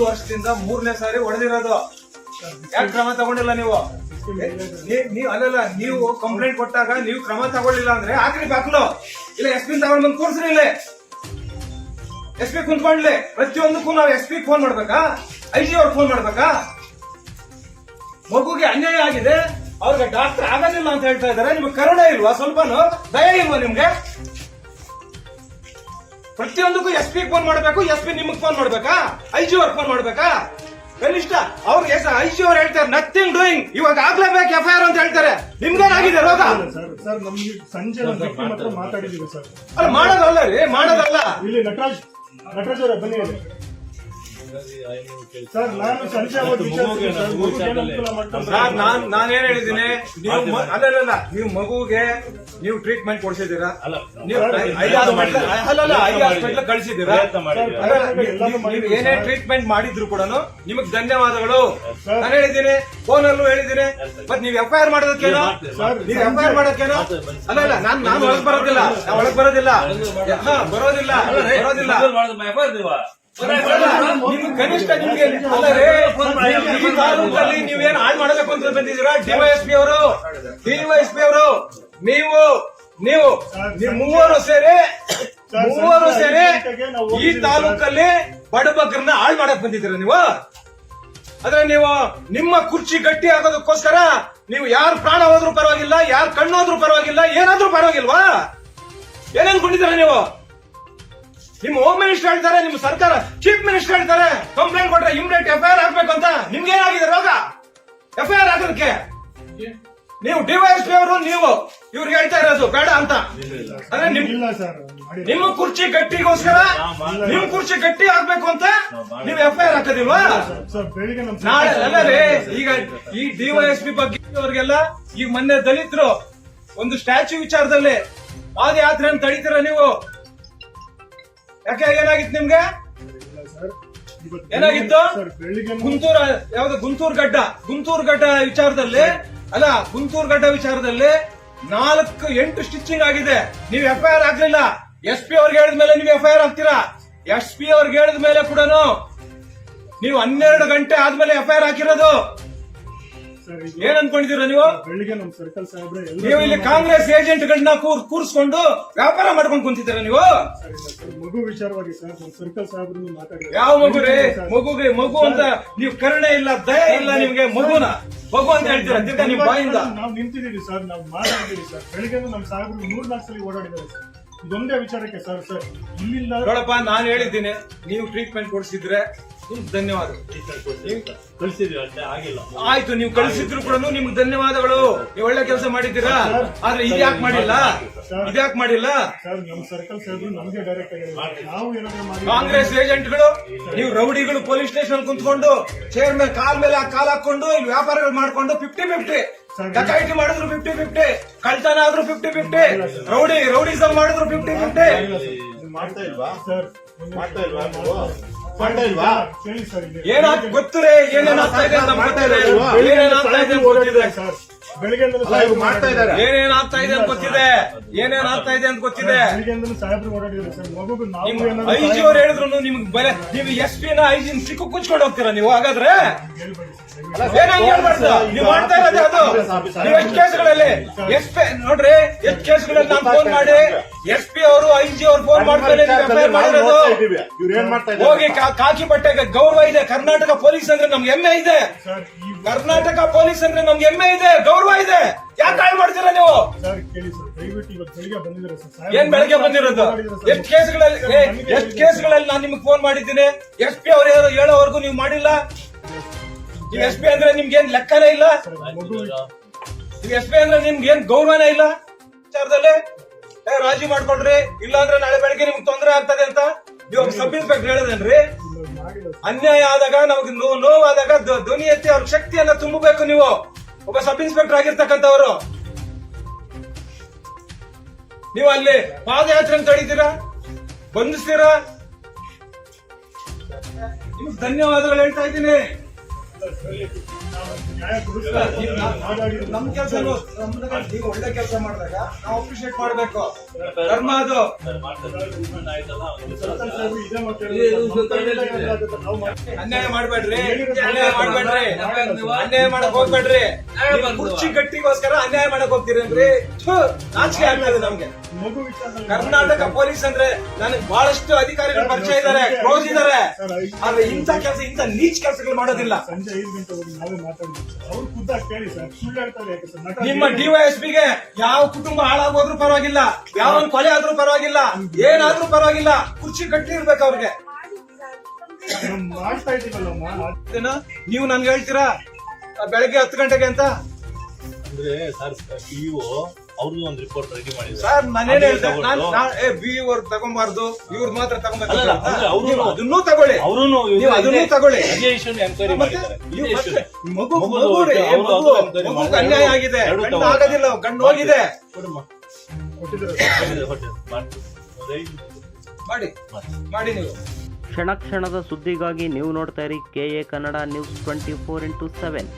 ವರ್ಷದಿಂದ 3ನೇ ಸಾರಿ ಹೊಡೆದಿರೋದು. ಯಾಕೆ ಕ್ರಮ ತಗೊಂಡಿಲ್ಲ ನೀವು? ಅಲ್ಲಲ್ಲ, ನೀವು ಕಂಪ್ಲೇಂಟ್ ಕೊಟ್ಟಾಗ ನೀವು ಕ್ರಮ ತಗೊಳ್ಳಿಲ್ಲ ಅಂದ್ರೆ ಹಾಕ್ರಿ ಬಾಕ್ಲು, ಇಲ್ಲ SP ತಗೊಂಡ್ ಬಂದು ಕೂರ್ಸ್ರಿ, ಇಲ್ಲೇ SP ಕುಂತ್ಕೊಂಡ್ಲಿ. ಪ್ರತಿಯೊಂದಕ್ಕೂ ನಾವು SP ಫೋನ್ ಮಾಡ್ಬೇಕಾ? IG ಅವ್ರಿಗೆ ಫೋನ್ ಮಾಡ್ಬೇಕಾ? ಮಗುಗೆ ಅನ್ಯಾಯ ಆಗಿದೆ, ಅವ್ರಿಗೆ ಡಾಕ್ಟರ್ ಆಗೋದಿಲ್ಲ ಅಂತ ಹೇಳ್ತಾ ಇದಾರೆ. ನಿಮ್ಗೆ ಕರುಣೆ ಇಲ್ವಾ? ಸ್ವಲ್ಪನು ದಯ ಇಲ್ವಾ ನಿಮ್ಗೆ? ಪ್ರತಿಯೊಂದಕ್ಕೂ SP ಫೋನ್ ಮಾಡ್ಬೇಕು, SP ನಿಮ್ಗೆ ಫೋನ್ ಮಾಡ್ಬೇಕಾ? IG ಅವ್ರಿಗೆ ಫೋನ್ ಮಾಡ್ಬೇಕಾ? ಕನಿಷ್ಠ ಅವ್ರಿಗೆ IG ಅವ್ರು ಹೇಳ್ತಾರೆ ನಥಿಂಗ್ ಡೂಯಿಂಗ್, ಇವಾಗ ಆಗ್ಲೇಬೇಕು FIR ಅಂತ ಹೇಳ್ತಾರೆ. ನಿಮ್ಗೇನಾಗಿದೆ ರೋಗ? ಸಂಜೆ ಮಾತಾಡಿದೀವಿ ಸರ್. ಅಲ್ಲ ಮಾಡೋದಲ್ಲ ರೀ, ಮಾಡೋದಲ್ಲ. ಇಲ್ಲಿ ನಟರಾಜ್ ಅವರ ಬನ್ನಿ ಸರ್. ನಾನು ಸಂಜೆ ನಾನೇನ್ ಹೇಳಿದ್ದೀನಿ, ಅಲ್ಲಲ್ಲ, ನೀವು ಮಗುಗೆ ನೀವು ಟ್ರೀಟ್ಮೆಂಟ್ ಕೊಡ್ಸಿದ್ದೀರಾ, ನೀವು 5 ಹಾಸ್ಪಿಟಲ್ ಕಳಿಸಿದ್ದೀರಾ. ನೀವು ಏನೇ ಟ್ರೀಟ್ಮೆಂಟ್ ಮಾಡಿದ್ರು ಕೂಡ ನಿಮಗ್ ಧನ್ಯವಾದಗಳು. ನಾನು ಹೇಳಿದ್ದೀನಿ, ಫೋನ್ ಅಲ್ಲೂ ಹೇಳಿದ್ದೀನಿ. ಮತ್ ನೀವು FIR ಮಾಡೋದಕ್ಕೇನೋ, ನೀವು FIR ಮಾಡೋದಕ್ಕೇನೋ? ಅಲ್ಲ, ನಾನು ಒಳಗ್ ಬರೋದಿಲ್ಲ, ನಿಮ್ಗೆ ಕನಿಷ್ಠ ನಿಮ್ಗೆ ಈ ತಾಲೂಕಲ್ಲಿ ನೀವೇನು ಹಾಳು ಮಾಡಬೇಕು ಅಂತ ಬಂದಿದ್ದೀರಾ? DYSP ಅವರು ನೀವು ಮೂವರು ಸೇರಿ ಈ ತಾಲೂಕಲ್ಲಿ ಬಡಬಗ್ರನ್ನ ಹಾಳು ಮಾಡಕ್ ಬಂದಿದ್ದೀರಾ ನೀವು. ಆದ್ರೆ ನೀವು ನಿಮ್ಮ ಕುರ್ಚಿ ಗಟ್ಟಿ ಆಗೋದಕ್ಕೋಸ್ಕರ ನೀವು ಯಾರು ಪ್ರಾಣ ಹೋದ್ರೂ ಪರವಾಗಿಲ್ಲ, ಯಾರು ಕಣ್ಣು ಹೋದ್ರೂ ಪರವಾಗಿಲ್ಲ, ಏನಾದ್ರೂ ಪರವಾಗಿಲ್ವಾ? ಏನೇನ್ ಕೊಂಡಿದ್ದೀರಾ ನೀವು? ನಿಮ್ಮ ಹೋಮ್ ಮಿನಿಸ್ಟರ್ ಹೇಳ್ತಾರೆ, ನಿಮ್ಮ ಸರ್ಕಾರ ಚೀಫ್ ಮಿನಿಸ್ಟರ್ ಹೇಳ್ತಾರೆ ಕಂಪ್ಲೇಂಟ್ ಕೊಟ್ರೆ ಇಮಿಡಿಯೇಟ್ FIR ಹಾಕ್ಬೇಕು ಅಂತ. ನಿಮ್ಗೆ ಏನಾಗಿದೆ ರೋಗ? FIR ಹಾಕೋದಕ್ಕೆ ನೀವು DYSP ಅವರು ಇವ್ರಿಗೆ ಹೇಳ್ತಾ ಇರೋದು ಬೇಡ ಅಂತ. ಅಂದ್ರೆ ನಿಮ್ಮ ಕುರ್ಚಿ ಗಟ್ಟಿಗೋಸ್ಕರ, ನಿಮ್ ಕುರ್ಚಿ ಗಟ್ಟಿ ಆಗ್ಬೇಕು ಅಂತ ನೀವು FIR ಹಾಕೋದಿಲ್ವಾ? ನಾಳೆ ಅಲ್ಲೇ ಈಗ ಈ DYSP ಬಗ್ಗೆ ಅವ್ರಿಗೆಲ್ಲ ಈಗ ಮೊನ್ನೆ ದಲಿತರು ಒಂದು ಸ್ಟ್ಯಾಚ್ಯೂ ವಿಚಾರದಲ್ಲಿ ಪಾದಯಾತ್ರೆಯನ್ನು ತಡೀತೀರ ನೀವು. ಯಾಕೆ ಏನಾಗಿತ್ತು ನಿಮ್ಗೆ? ಏನಾಗಿತ್ತು? ಗುಂಟೂರು ಗಡ್ಡ ವಿಚಾರದಲ್ಲಿ 4-8 ಸ್ಟಿಚಿಂಗ್ ಆಗಿದೆ. ನೀವು FIR ಹಾಕ್ಲಿಲ್ಲ. SP ಅವ್ರಿಗೆ ಹೇಳಿದ ಮೇಲೆ ನೀವು FIR ಹಾಕ್ತೀರಾ? SP ಅವ್ರಿಗೆ ಹೇಳಿದ ಮೇಲೆ ಕೂಡ ನೀವು 12 ಗಂಟೆ ಆದ್ಮೇಲೆ FIR ಹಾಕಿರೋದು. ಏನ್ ಅನ್ಕೊಂಡಿದ್ದೀರಾ ನೀವು? ನೀವು ಇಲ್ಲಿ ಕಾಂಗ್ರೆಸ್ ಏಜೆಂಟ್ ಗಳನ್ನ ಕೂರಿಸ್ಕೊಂಡು ವ್ಯಾಪಾರ ಮಾಡ್ಕೊಂಡು ಕುಂತಿದ್ದೀರಾ ನೀವು? ಮಗು ವಿಚಾರವಾಗಿ ಸರ್ಕಲ್ ಸಾಹೇಬ್ರು ಮಾತಾಡಿದ್ರು. ಯಾವ ಮಗು ರೀ? ಮಗು ಅಂತ ನೀವು ಕರುಣೆ ಇಲ್ಲ, ದಯ ಇಲ್ಲ ನಿಮ್ಗೆ. ಮಗು ಅಂತ ಹೇಳ್ತೀರಾ ನಿಮ್ ಬಾಯಿಂದ? ನಾವು ನಿಂತಿದ್ದೀವಿ ಸರ್, ನಾವು ಮಾತಾಡಿದ್ದೀವಿ ಸರ್. ಬೆಳಿಗ್ಗೆ ನಮ್ಮ ಸಾಹೇಬ್ರು 3-4 ಸಲ ಓಡಾಡಿದ್ದಾರೆ ಸರ್. ಇದೊಂದೇ ವಿಚಾರಕ್ಕೆ ಸರ್ ಇಲ್ಲಿಂದ ನೋಡಪ್ಪ, ನಾನು ಹೇಳಿದ್ದೀನಿ, ನೀವು ಟ್ರೀಟ್ಮೆಂಟ್ ಕೊಡಿಸಿದ್ರೆ ಧನ್ಯವಾದ. ಆಯ್ತು, ನೀವು ಕಳಿಸಿದ್ರು ಕೂಡ ನಿಮ್ಗೆ ಧನ್ಯವಾದಗಳು. ನೀವು ಒಳ್ಳೆ ಕೆಲಸ ಮಾಡಿದ್ದೀರಾ. ಆದ್ರೆ ಇದ್ಯಾಕ್ ಮಾಡಿಲ್ಲ? ಕಾಂಗ್ರೆಸ್ ಏಜೆಂಟ್ಗಳು, ನೀವು ರೌಡಿಗಳು ಪೊಲೀಸ್ ಸ್ಟೇಷನ್ ಕುಂತ್ಕೊಂಡು ಚೇರ್ ಮೇಲೆ ಕಾಲ್ ಮೇಲೆ ಕಾಲ್ ಹಾಕೊಂಡು ಇಲ್ಲಿ ವ್ಯಾಪಾರಗಳು ಮಾಡ್ಕೊಂಡು 50-50 ಡಕಾಯಿತಿ ಮಾಡಿದ್ರು 50-50, ಕಳ್ತನ ಆದ್ರೂ 50-50, ರೌಡಿಸಮ್ ಮಾಡಿದ್ರು 50-50. ಏನಾಗ್ತದೆ ಗೊತ್ತುರೇ? ಏನೇನಾಗ್ತಾ ಇದೆ ಅಂತ ಗೊತ್ತಿದೆ. ಏನೇನಾಗ್ತಾ ಇದೆ ಅಂತ ಗೊತ್ತಿದೆ. IG ಅವ್ರು ಹೇಳಿದ್ರು ನಿಮ್ಗೆ ಬೆಲೆ. ನೀವು SP ನ IG ಸಿಕ್ಕು ಕುಂಚ್ಕೊಂಡು ಹೋಗ್ತೀರಾ ನೀವು? ಹಾಗಾದ್ರೆ ನೀವು ಮಾಡ್ತಾ ಇರೋದು ಅದು. ನೀವು ಎಷ್ಟು ಕೇಸ್ಗಳಲ್ಲಿ ನೋಡ್ರಿ, ಎಷ್ಟು ಕೇಸ್ಗಳಲ್ಲಿ ನಾನು ಫೋನ್ ಮಾಡಿ SP ಅವರು IG ಅವ್ರು ಫೋನ್ ಮಾಡ್ತಾರೆ ಮಾಡಿರೋದು. ಹೋಗಿ ಕಾಕಿ ಬಟ್ಟೆಗೆ ಗೌರವ ಇದೆ. ಕರ್ನಾಟಕ ಪೊಲೀಸ್ ಅಂದ್ರೆ ನಮ್ಗೆ ಹೆಮ್ಮೆ ಇದೆ. ಗೌರವ ಇದೆ. ಯಾಕೆ ಕಾಳ್ ಮಾಡ್ತೀರಾ ನೀವು? ಏನ್ ಬೆಳಗ್ಗೆ ಬಂದಿರೋದು? ಎಷ್ಟು ಕೇಸ್ಗಳಲ್ಲಿ ನಾನು ನಿಮ್ಗೆ ಫೋನ್ ಮಾಡಿದ್ದೀನಿ. SP ಅವ್ರು ಹೇಳೋವರೆಗೂ ನೀವು ಮಾಡಿಲ್ಲ. ನೀವು SP ಅಂದ್ರೆ ನಿಮ್ಗೇನ್ ಲೆಕ್ಕನೇ ಇಲ್ಲ. ನೀವು SP ಅಂದ್ರೆ ನಿಮ್ಗೇನ್ ಗೌರವನೇ ಇಲ್ಲ. ವಿಚಾರದಲ್ಲಿ ರಾಜಿ ಮಾಡ್ಕೊಳ್ರಿ, ಇಲ್ಲಾಂದ್ರೆ ನಾಳೆ ಬೆಳಗ್ಗೆ ನಿಮ್ಗೆ ತೊಂದರೆ ಆಗ್ತದೆ ಅಂತ ನೀವು ಸಬ್ ಇನ್ಸ್ಪೆಕ್ಟರ್ ಹೇಳದೇನ್ರಿ? ಅನ್ಯಾಯ ಆದಾಗ, ನಮಗೆ ನೋವಾದಾಗ ಧ್ವನಿ ಎತ್ತಿ ಅವ್ರ ಶಕ್ತಿಯನ್ನ ತುಂಬಬೇಕು. ನೀವು ಒಬ್ಬ ಸಬ್ ಇನ್ಸ್ಪೆಕ್ಟರ್ ಆಗಿರ್ತಕ್ಕಂಥವ್ರು, ನೀವು ಅಲ್ಲಿ ಪಾದಯಾತ್ರೆ ತಡೀತೀರಾ, ಬಂಧಿಸ್ತೀರಾ? ನಿಮ್ಗೆ ಧನ್ಯವಾದಗಳು ಹೇಳ್ತಾ ಇದ್ದೀನಿ. ನ್ಯಾಯ ಕೊಡಿಸ್ತಾರೆ ಮಾತಾಡಿದ್ರು. ನಮ್ ಕೆಲಸ ನೀವು ಒಳ್ಳೆ ಕೆಲಸ ಮಾಡಿದಾಗ ನಾವು ಅಪ್ರಿಶಿಯೇಟ್ ಮಾಡ್ಬೇಕು. ಧರ್ಮ ಅದು. ಸರ್ಕಲ್ ಸಾಹೇಬ್ರು ಇದೇ ಮಾತಾಡಿದ್ರು. ನಾವು ಮಾಡ್ತೀವಿ. ಅನ್ಯಾಯ ಮಾಡ್ಬೇಡ್ರಿ, ಅನ್ಯಾಯ ಮಾಡ್ಬೇಡ್ರಿ, ಅನ್ಯಾಯ ಮಾಡಕ್ ಹೋಗ್ಬೇಡ್ರಿ. ನಿಮ್ ಕುರ್ಚಿ ಗಟ್ಟಿಗೋಸ್ಕರ ಅನ್ಯಾಯ ಮಾಡಕ್ ಹೋಗ್ತೀರೇನ್ರಿ? ಥು, ನಾಚಿಕೆ ಆಗ್ತದೆ ನಮ್ಗೆ. ಮಗು ವಿಚಾರದಲ್ಲಿ ಕರ್ನಾಟಕ ಪೊಲೀಸ್ ಅಂದ್ರೆ ನನಗೆ ಬಹಳಷ್ಟು ಅಧಿಕಾರಿಗಳು ಪರಿಚಯ ಇದ್ದಾರೆ, ಕ್ಲೋಸ್ ಇದ್ದಾರೆ. ಆದ್ರೆ ಇಂಥ ಕೆಲಸ, ಇಂಥ ನೀಚ್ ಕೆಲಸಗಳು ಮಾಡೋದಿಲ್ಲ. ಸಂಜೆ 5 ಗಂಟೆವರೆಗೆ ನಾವೇ ಮಾತಾಡಿದ್ವಿ ಸರ್. ಅವ್ರು ಖುದ್ದಾಗಿ ಕೇಳಿ ಸರ್, ಸುಳ್ಳು ಹೇಳ್ತಾರೆ ಯಾಕೆ ಸರ್? ನಟ ನಿಮ್ಮ ಡಿವೈಎಸ್ಪಿಗೆ ಯಾವ ಕುಟುಂಬ ಹಾಳಾಗೋದ್ರೂ ಪರವಾಗಿಲ್ಲ, ಯಾವ ಕೊಲೆ ಆದ್ರೂ ಪರವಾಗಿಲ್ಲ, ಏನಾದ್ರೂ ಪರವಾಗಿಲ್ಲ, ಕುರ್ಚಿ ಗಟ್ಟಿ ಇರ್ಬೇಕು ಅವ್ರಿಗೆ. ನಾವು ಮಾಡ್ತಾ ಇದೀವಲ್ಲಮ್ಮ. ಏನು ನೀವು ನನ್ಗೆ ಹೇಳ್ತೀರಾ ಬೆಳಗ್ಗೆ 10 ಗಂಟೆಗೆ ಅಂತ? ಅಂದ್ರೆ ಸರ್ PO ಅವ್ರದ್ದು ಒಂದು ರಿಪೋರ್ಟ್ ರೆಡಿ ಮಾಡಿದ್ದಾರೆ ಸರ್ ನಾನೇನ್ ಹೇಳ್ದೆ, ಬಿ ಅವ್ರು ತಗೊಂಬಾರ್ದು, ಇವ್ರು ಮಾತ್ರ ತಗೊಂಬಾರ್ದು. ಅಲ್ಲ, ಅಂದ್ರೆ ಅವ್ರು- ನೀವು ಅದನ್ನೂ ತಗೊಳ್ಳಿ, ಅವರುನು ನೀವು ಅದನ್ನೂ ತಗೊಳ್ಳಿ. ಅದೇ ಇಶ್ಯೂ ಎನ್ಕ್ವೈರಿ ಮಾಡಿದ್ದಾರೆ ನೀವು ಇದೇ ಮತ್ತೆ issue. ಮಗು ಮಗುದು ಮಗುರಿ, ಅವ್ರು ಮಗು- enquiry ಮಗುಗೆ ಮಾಡಿದ್ದಾರೆ. ಅನ್ಯಾಯ ಆಗಿದೆ, ಎರಡು ಗಂಡು ತಗೊಳ್ಳಿ. ಆಗೋದಿಲ್ಲ, ಗಂಡು ಹೋಗಿದೆ. ಕೊಡಮ್ಮ. ಕೊಟ್ಟಿದ್ದಾರೆ ಹೊಟ್ಟೆ ಮಾಡ್ತೀವಿ. ಮಾಡಿ ಮಾಡಿ ನೀವು. ಕ್ಷಣ ಕ್ಷಣದ ಸುದ್ದಿಗಾಗಿ ನೀವು ನೋಡ್ತಾ ಇರಿ KA ಕನ್ನಡ ನ್ಯೂಸ್ 24/7.